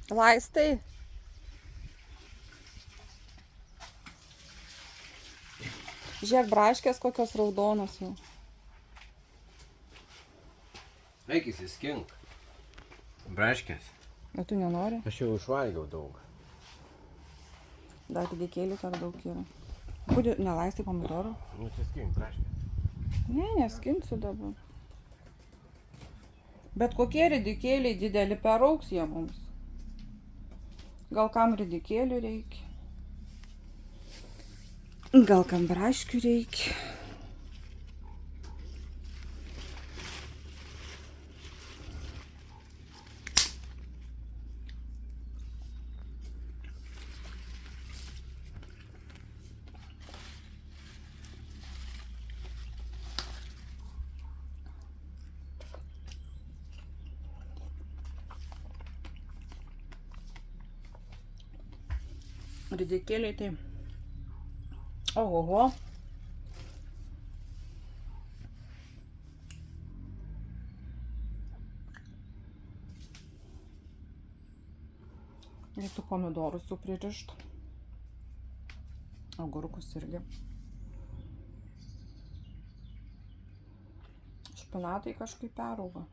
Laistai. Žiūrėk, braškės kokios raudonos jau. Eik įsiskink. Braškės. Bet tu nenori? Aš jau išvalgiau daug. Dar ridikėlių per daug yra. Kodėl nelaistai pomidorų? Nusiskink braškės. Ne, neskinsiu dabar. Bet kokie ridikėliai dideli perauks jie mums. Gal kam ridikėlių reikia? Gal kam braškių reikia? Ridikėliai tai. Ohoho. Reiktų pomidorus jau pririšt. Agurkus irgi. Špinatai kažkaip perauga.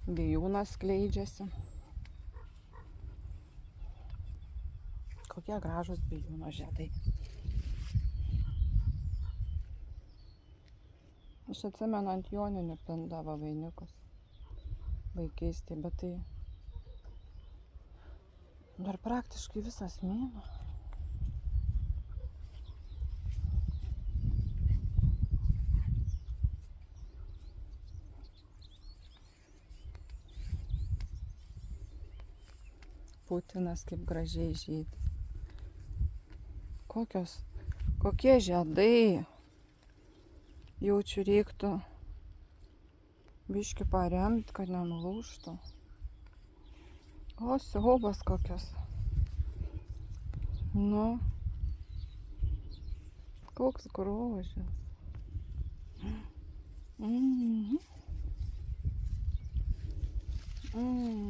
Bijūnas skleidžiasi. Kokie gražūs bijūno žiedai. Aš atsimenu, ant joninių pindavo vainikus vaikystėje, bet tai dar praktiškai visas mėnuo. Putinas kaip gražiai žydi. Kokie žiedai. Jaučiu reiktų biškį paremt, kad nenulūžtų. O, siaubas kokios. Nu. Koks grožis. Mhm. Mhm.